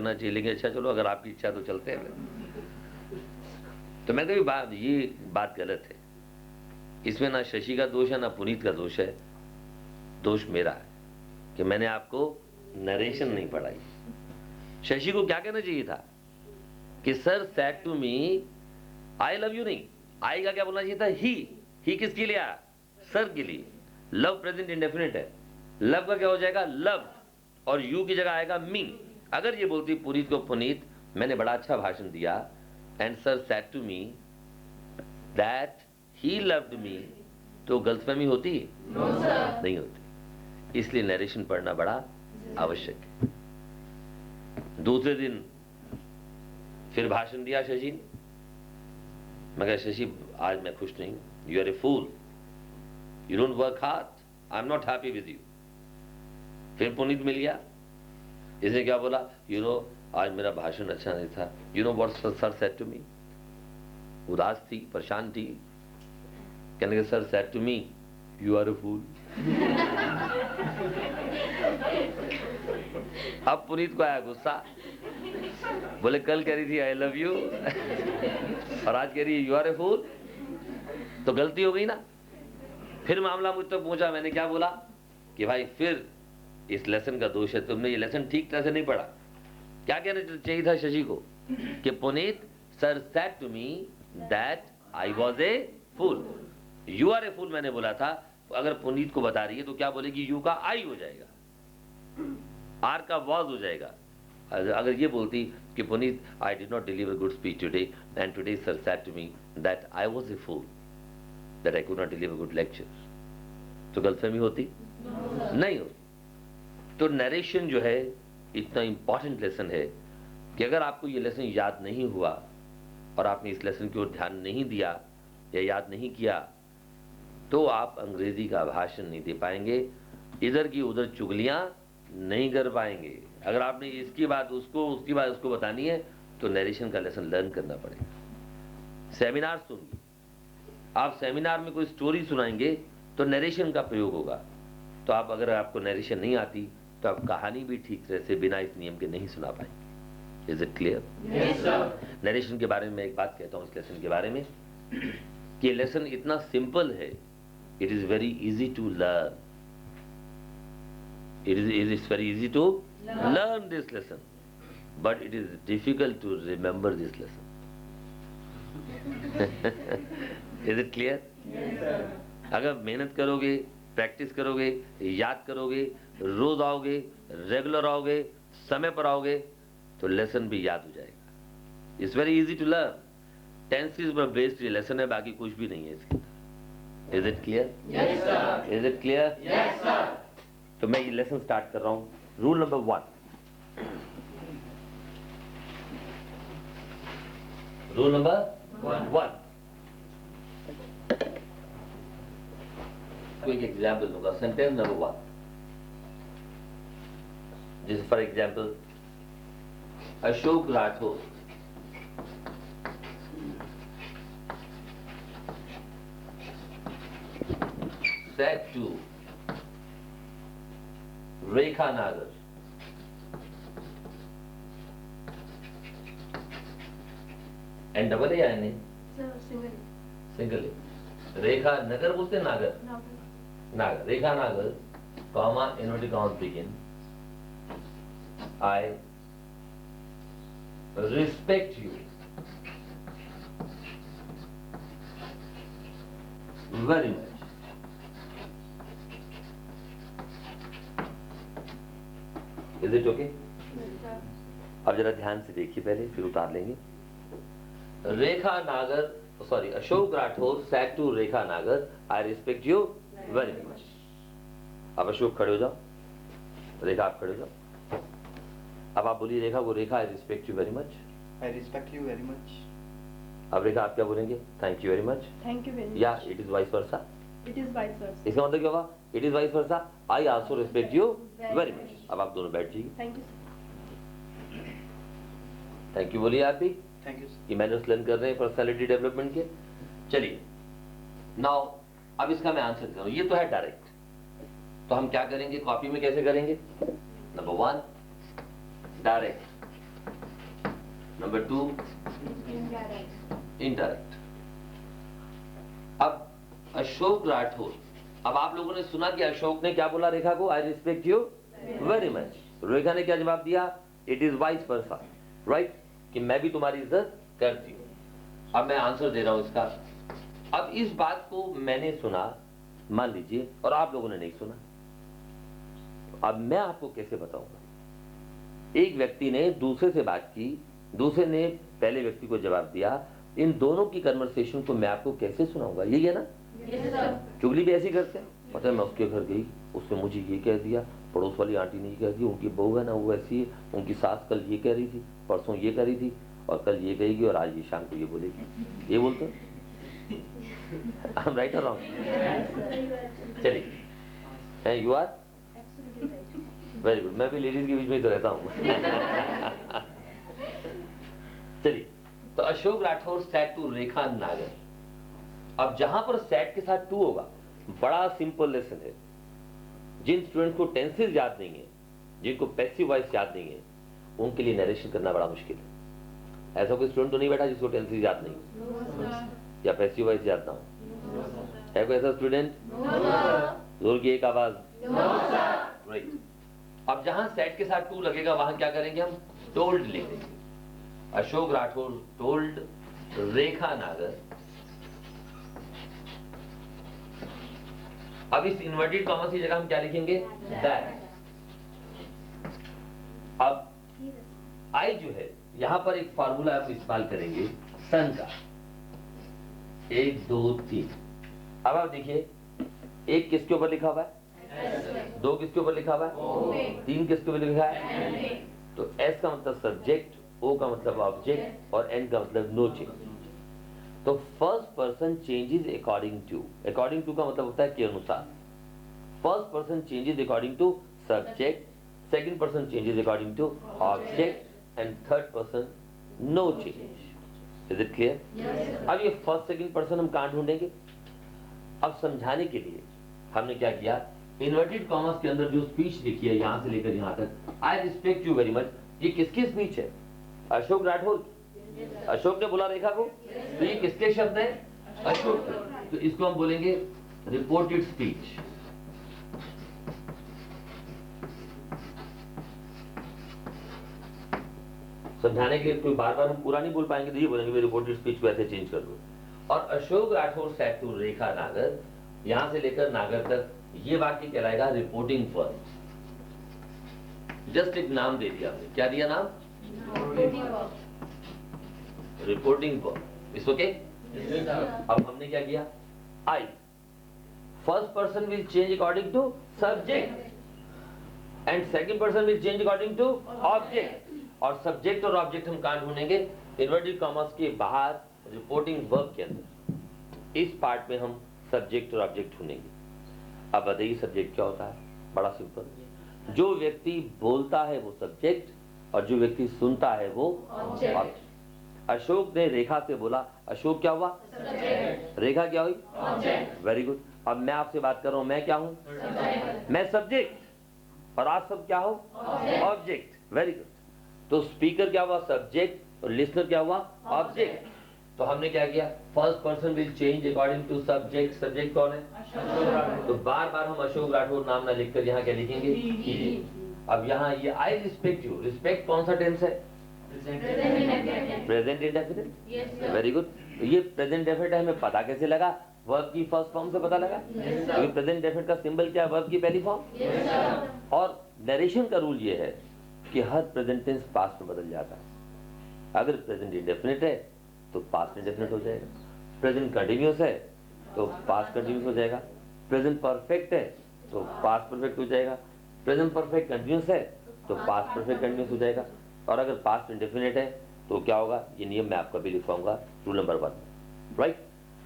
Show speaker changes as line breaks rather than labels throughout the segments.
करना चाहिए, लेकिन अच्छा चलो अगर आपकी इच्छा तो चलते हैं। तो मैं कभी ये बात गलत है, इसमें ना शशि का दोष है ना पुनीत का दोष है, दोष मेरा है कि मैंने आपको नरेशन नहीं पढ़ाई। शशि को क्या कहना चाहिए था कि sir said to me I love you, नहीं, आई का क्या बोलना चाहिए था, ही किसके लिए आया, सर के लिए। लव प्रेजेंट इंडेफिनिट है, लव का क्या हो जाएगा, लव, और यू की जगह आएगा मी। अगर ये बोलती पुनीत को, पुनीत मैंने बड़ा अच्छा भाषण दिया and sir said to me that he loved me, तो गलतफहमी होती
No, sir.
नहीं होती। इसलिए नरेशन पढ़ना बड़ा आवश्यक है। दूसरे दिन फिर भाषण दिया शशि ने। मैं कहा शशि आज मैं खुश नहीं, you are a fool, you don't work hard, I am not happy with you. फिर पुनीत मिल गया, इसने क्या बोला, यू नो आज मेरा भाषण अच्छा नहीं था, you know what sir said to me, उदास थी, परेशान थी, कहने के sir said to me you are a fool. अब पुनीत को आया गुस्सा, बोले कल कह रही थी आई लव यू और आज कह रही है यू आर ए फूल, तो गलती हो गई ना। फिर मामला मुझ तक पहुंचा, मैंने क्या बोला कि भाई फिर इस लेसन का दोष है, तुमने ये लेसन ठीक तरह से नहीं पढ़ा। क्या कहना चाहिए था शशि को कि Puneet sir said to me that I was a fool, you are a fool मैंने बोला था। अगर पुनीत को बता रही है तो क्या बोलेगी, यू का आई हो जाएगा, आर का वॉज हो जाएगा। अगर ये बोलती कि Puneet I did not deliver good speech today and today sir said to me that I was a fool that I could not deliver good lecture, तो गलतफहमी होती नहीं होती। तो नरेशन जो है इतना इंपॉर्टेंट लेसन है कि अगर आपको ये लेसन याद नहीं हुआ और आपने इस लेसन की ओर ध्यान नहीं दिया या याद नहीं किया, तो आप अंग्रेजी का भाषण नहीं दे पाएंगे, इधर की उधर चुगलियां नहीं कर पाएंगे। अगर आपने इसकी बात उसको, उसकी बात उसको बतानी है, तो नरेशन का लेसन लर्न करना पड़ेगा। सेमिनार सुनिए, आप सेमिनार में कोई स्टोरी सुनाएंगे तो नरेशन का प्रयोग होगा। तो आप अगर आपको नरेशन नहीं आती तो आप कहानी भी ठीक तरह से बिना इस नियम के नहीं सुना पाएंगे। Is it clear?
Yes, sir.
Narration के बारे में मैं एक बात कहता हूं इस लेसन के बारे में कि लेसन इतना सिंपल है, it is very easy to learn, it is very easy to learn this lesson, but it is difficult to remember this lesson. Is it clear?
Yes, sir.
अगर मेहनत करोगे, प्रैक्टिस करोगे, याद करोगे, रोज आओगे, रेगुलर आओगे, समय पर आओगे, तो लेसन भी याद हो जाएगा। It's very easy to learn, tenses पर बेस्ड लेसन है, बाकी कुछ भी नहीं है इसके अंदर। Is it clear?
Yes, sir.
Is it clear?
Yes, sir.
तो मैं ये लेसन स्टार्ट कर रहा हूं। Rule number 1, rule number 1, quick example दूंगा। सेंटेंस नंबर 1, जैसे for example Ashok Rathore said to Rekha Nagar and double A यानी
Sir, single.
सिंगल ए। रेखा नगर बोलते हैं, नागर,
No.
नागर, रेखा नागर, comma inverted comma begin, I respect you very much. Is it okay?
Yes, sir.
अब जरा ध्यान से देखिए पहले, फिर उतार लेंगे। रेखा नागर, sorry, Ashok Rathore said to रेखा नागर, I respect you very much. अब अशोक खड़े हो जाओ, रेखा आप खड़े हो जाओ। अब आप बोलिए रेखा को, रेखा I respect you very much.
I respect you very much.
अब रेखा आप क्या बोलेंगे, thank you very much,
Thank you very much.
या it is vice versa.
It is vice versa.
इसका मतलब क्या होगा, it is vice versa, I also respect you very much. अब आप दोनों बैठ जाइए।
Thank you, sir.
Thank you बोलिए आप भी,
Thank you, sir.
कि मैनर्स लर्न कर रहे हैं पर्सनालिटी डेवलपमेंट के। चलिए नाउ अब इसका मैं आंसर करूं, ये तो है डायरेक्ट, तो हम क्या करेंगे, कॉपी में कैसे करेंगे। Number 1 direct, number 2 indirect. अब अशोक राठौर, अब आप लोगों ने सुना कि अशोक ने क्या बोला रेखा को, I respect you very much. Rekha ने क्या जवाब दिया, it is vice versa, right, कि मैं भी तुम्हारी इज्जत करती हूँ। अब मैं आंसर दे रहा हूं इसका। अब इस बात को मैंने सुना, मान लीजिए, और आप लोगों ने नहीं सुना, अब मैं आपको कैसे बताऊंगा। एक व्यक्ति ने दूसरे से बात की, दूसरे ने पहले व्यक्ति को जवाब दिया, इन दोनों की कन्वर्सेशन को मैं आपको कैसे सुनाऊंगा, यही है ना। चुगली भी ऐसी करते हैं, पता है मैं उसके घर गई, उसने मुझे ये कह दिया, पड़ोस वाली आंटी ने ये कह दिया, उनकी बहू है ना वो ऐसी है, उनकी सास कल ये कह रही थी, परसों ये कह रही थी, और कल ये कहेगी, और आज ये शाम को ये बोलेगी। ये बोलते हैं राइट और रॉन्ग। चलिए, यू आर वेरी गुड, मैं भी लेडीज के बीच में ही तो रहता हूँ। चलिए, तो अशोक राठौर सेट टू रेखा नागर। अब जहां पर सेट के साथ टू होगा, बड़ा सिंपल लेसन है। जिन स्टूडेंट्स को टेंसेस याद नहीं है, जिनको पैसिव वॉइस याद नहीं है, उनके लिए नरेशन करना बड़ा मुश्किल है। ऐसा कोई स्टूडेंट तो नहीं बैठा जिसको टेंसेस याद नहीं या पैसिव वॉइस याद ना हो? है कोई ऐसा स्टूडेंट? जोर की एक आवाज। राइट। अब जहां सेट के साथ टू लगेगा वहां क्या करेंगे हम, टोल्ड लिखेंगे। अशोक राठौर टोल्ड रेखा नागर। अब इस इन्वर्टेड कॉमर्स की जगह हम क्या लिखेंगे, दैट। अब आई जो है, यहां पर एक फार्मूला आप इस्तेमाल करेंगे सन का, 1 2 3। अब आप देखिए, एक किसके ऊपर लिखा हुआ है, 2 किसके ऊपर लिखा हुआ है, 3 किसके ऊपर लिखा है। तो एस का मतलब सब्जेक्ट, ओ का मतलब ऑब्जेक्ट, और एन का मतलब नो चेंज। तो first person changes according to, according to का मतलब होता है के अनुसार। First person changes according to subject, second person changes according to object, and third person no change. Is it clear? अब ये फर्स्ट सेकंड पर्सन हम कहां ढूंढेंगे? अब समझाने के लिए हमने क्या किया, इन्वर्टेड कॉमर्स के अंदर जो स्पीच लिखी है यहां से लेकर यहां तक, आई रिस्पेक्ट यू वेरी मच, ये किसकी स्पीच है? अशोक राठौर की। अशोक ने बोला रेखा को, तो ये किसके शब्द हैं? अशोक। तो इसको हम बोलेंगे रिपोर्टेड स्पीच। समझाने के लिए कोई बार बार हम पूरा नहीं बोल पाएंगे, तो ये बोलेंगे रिपोर्टेड स्पीच को ऐसे चेंज कर दो। और अशोक राठौर सेड टू रेखा नागर, यहां से लेकर नागर तक ये वाक्य कहलाएगा रिपोर्टिंग फर्स्ट। जस्ट एक नाम दे दिया हमने, क्या दिया नाम? Reporting verb. It's okay. अब हमने क्या किया, I first person will change according to subject and second person will change according to object. और सब्जेक्ट और ऑब्जेक्ट हम कहां ढूंढेंगे? इन्वर्टेड कॉमर्स के बाहर रिपोर्टिंग वर्ब के अंदर। इस पार्ट में हम सब्जेक्ट और ऑब्जेक्ट ढूंढेंगे। अब बताइए सब्जेक्ट क्या होता है? बड़ा सिंपल, जो व्यक्ति बोलता है वो सब्जेक्ट, और जो व्यक्ति सुनता है वो ऑब्जेक्ट। अशोक ने रेखा से बोला, अशोक क्या हुआ? सब्जेक्ट। रेखा क्या हुई? ऑब्जेक्ट। Very good. अब मैं आपसे बात कर रहा हूं, मैं क्या हूं? सब्जेक्ट। मैं सब्जेक्ट, और आप सब क्या हो? ऑब्जेक्ट। Very good. तो स्पीकर क्या हुआ? सब्जेक्ट, और लिसनर क्या हुआ? ऑब्जेक्ट। तो हमने क्या किया, first person will change according to subject. Subject कौन है? अशोक। तो बार बार हम अशोक राठौर नाम ना लिखकर यहाँ क्या लिखेंगे? ही। अब यहाँ ये आई रिस्पेक्ट यू, रिस्पेक्ट कौन सा टेंस है? Present indefinite. Very good. ये प्रेजेंट इंडेफिनिट हमें पता कैसे लगा? वर्ब की फर्स्ट फॉर्म से पता लगा, क्योंकि प्रेजेंट इंडेफिनिट का सिंबल क्या है? वर्ब की पहली फॉर्म। और नरेशन का रूल ये है कि हर प्रेजेंट टेंस पास्ट में बदल जाता है। अगर प्रेजेंट इंडेफिनिट है तो पास्ट इंडेफिनिट हो जाएगा, प्रेजेंट कंटिन्यूअस है तो पास्ट कंटिन्यूअस हो जाएगा, प्रेजेंट परफेक्ट है तो पास्ट परफेक्ट हो जाएगा, प्रेजेंट परफेक्ट कंटिन्यूअस है तो पास्ट परफेक्ट कंटिन्यूअस हो जाएगा। और अगर पास्ट इंडेफिनिट है तो क्या होगा? ये नियम मैं आपका भी लिखवाऊंगा, रूल नंबर 1, राइट।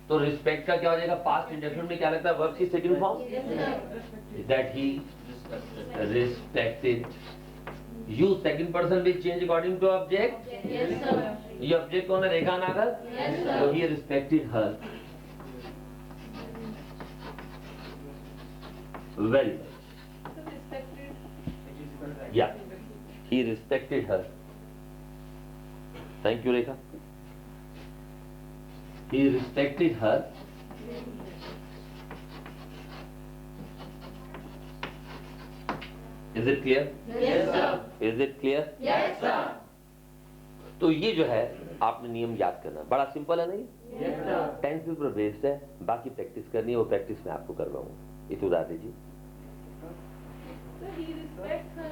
तो रिस्पेक्ट का क्या हो जाएगा? पास्ट इंडेफिनिट में क्या लगता है? वर्ब की second form, that he respected you. Second person will change according to object. ये ऑब्जेक्ट कौन है? रेखा नागर। तो he respected her very much. या he respected her. Thank you Rekha. He respected her. Is it clear?
Yes, sir.
Is it clear?
Yes, sir.
तो ये जो है आपने नियम याद करना, बड़ा सिंपल है नहीं?
Yes, sir.
टेंसेस पर बेस्ड है, बाकी प्रैक्टिस करनी है, वो प्रैक्टिस मैं आपको करवाऊंगा. इसे उतार दीजिए.
So he respects her.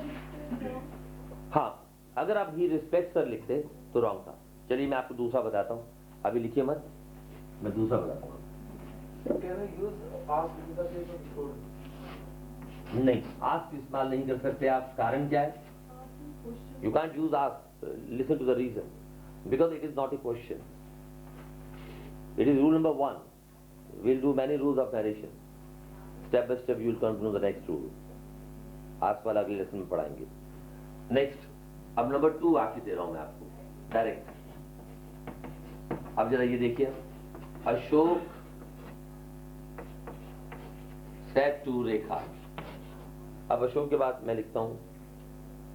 It's wrong.
हाँ, अगर आप ही रिस्पेक्ट सर लिखते तो रॉन्ग था. चलिए मैं आपको दूसरा बताता हूँ, अभी लिखिए मत, मैं दूसरा बताता हूँ.
Can I use ask in the place of should?
नहीं, आस्क इस्तेमाल नहीं कर सकते आप. कारण क्या है? You can't use ask. Listen to the reason, because it is not a question. It is rule number 1. Will do many rules of narration. Step by step you will come to know the next rule. Ask वाला अगले lesson में पढ़ाएंगे. Next, अब number 2 आके दे रहा हूं मैं आपको डायरेक्ट. अब जरा ये देखिए, अशोक सेड टू रेखा. अब अशोक के बाद मैं लिखता हूं,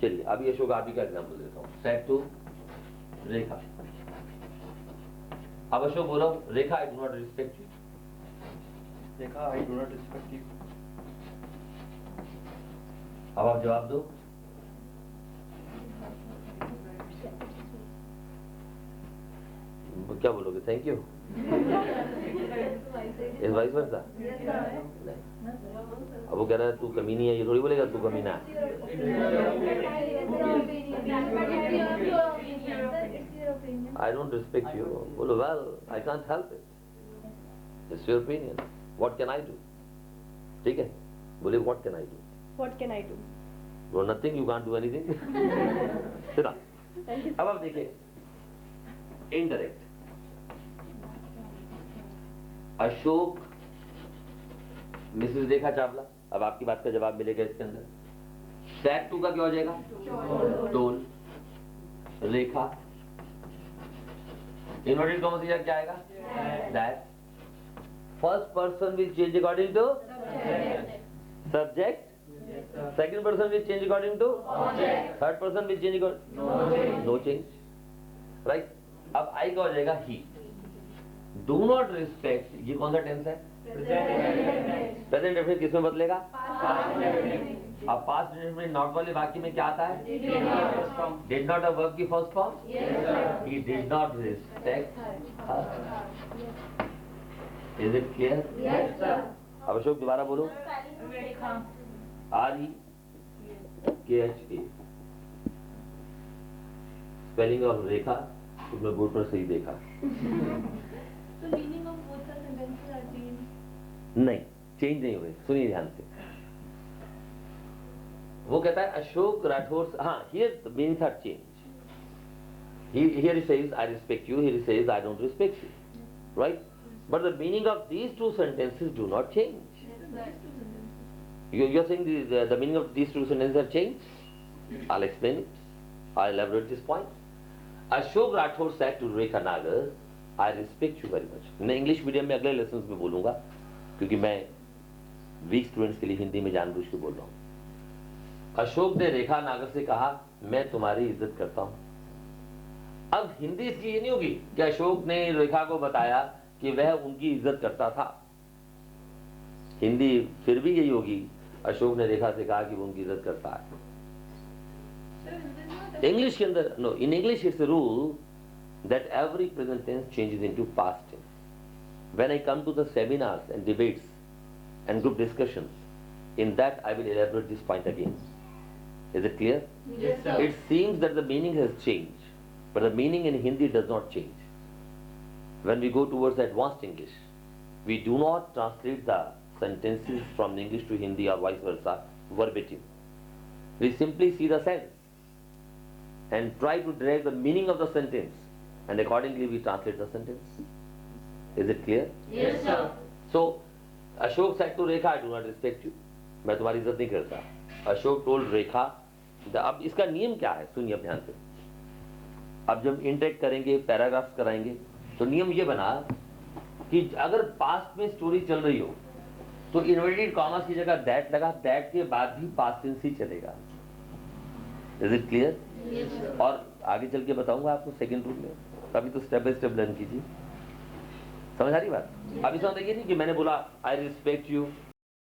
चलिए अभी अशोक आप ही का एग्जाम्पल देता हूं. Said to Rekha. अब अशोक बोला, Rekha I do not respect you.
Rekha, I do not respect you.
अब आप जवाब दो. क्या बोलोगे? Thank you. इस वाइस वर्सा.
Yes, sir.
अब वो कह रहा है तू कमीनी है, ये थोड़ी बोलेगा तू कमीना है.
It's your opinion.
I don't respect you. बोलो, well, I can't help it. It's your opinion. What can I do? ठीक है? बोले what can I do?
What can I do?
Well, nothing. You can't do anything. सुना.
Thank you.
अब आप देखिए, indirect. Ashok Mrs रेखा चावला. अब आपकी बात का जवाब मिलेगा इसके अंदर. सेट टू का क्या हो जाएगा? टोल. रेखा. इन्वर्टेड कॉमा से क्या आएगा? That. First person will change according to subject. Second person will change according to third person will change according no change. Right. अब आई का हो जाएगा ही. डू नॉट रिस्पेक्ट, ये कौन सा टेंस है? Present definite. किसमें बदलेगा? अब पास्ट डेफिनेट नॉट वाले वाक्य में क्या आता है? डिड नॉट अ वर्ब की first form. He did not respect her. Is it clear?
Yes, sir.
अब अशोक दोबारा बोलो. REKHA. स्पेलिंग ऑफ रेखा तुमने बोर्ड पर सही देखा.
The meaning of both the sentences are changed.
नहीं, चेंज नहीं हुए. सुनिए ध्यान से. वो कहता है अशोक राठौर. हाँ, here the meanings are changed. Here he says I respect you. Here he says I don't respect you. Right? But the meaning of these two sentences do not change. You're saying the meaning of these two sentences are changed? I'll explain it. I'll elaborate this point. Ashok Rathore said to Rekha Nagar, I respect you very much. मैं English medium में अगले lesson में बोलूंगा, क्योंकि मैं week students के लिए हिंदी में जानबूझ के बोल रहा हूँ. अशोक ने रेखा नागर से कहा, मैं तुम्हारी इज्जत करता हूँ. अब हिंदी इसकी ये नहीं होगी कि अशोक ने रेखा को बताया कि वह उनकी इज्जत करता था. हिंदी फिर भी यही होगी, अशोक ने रेखा से कहा कि वो उनकी इज्जत करता है. इंग्लिश के अंदर no, in English it's a rule that every present tense changes into past tense. When I come to the seminars and debates and group discussions, in that I will elaborate this point again. Is it clear?
Yes, sir.
It seems that the meaning has changed, but the meaning in Hindi does not change. When we go towards advanced English, we do not translate the sentences from English to Hindi or vice versa verbatim. We simply see the sense and try to derive the meaning of the sentence, and accordingly we translate the sentence. Is it clear?
Yes, sir.
So, Ashok said to Rekha, I do not respect you. मैं तुम्हारी इज्जत नहीं करता. Ashok told Rekha. अब इसका नियम क्या है? सुनिए अब ध्यान से. अब जब इंटरेक्ट करेंगे, पैराग्राफ्स कराएंगे, तो नियम ये बना कि अगर पास्ट में स्टोरी चल रही हो तो इन्वर्टेड कॉमास की जगह दैट लगा, दैट के बाद भी पास्ट टेंस ही चलेगा. Is it clear?
Yes, sir.
और आगे चल के बताऊंगा आपको सेकंड रूल में, अभी तो स्टेप बाय स्टेप लर्न कीजिए। समझ आ रही बात? अभी समझ देखिए कि मैंने बोला आई रिस्पेक्ट यू,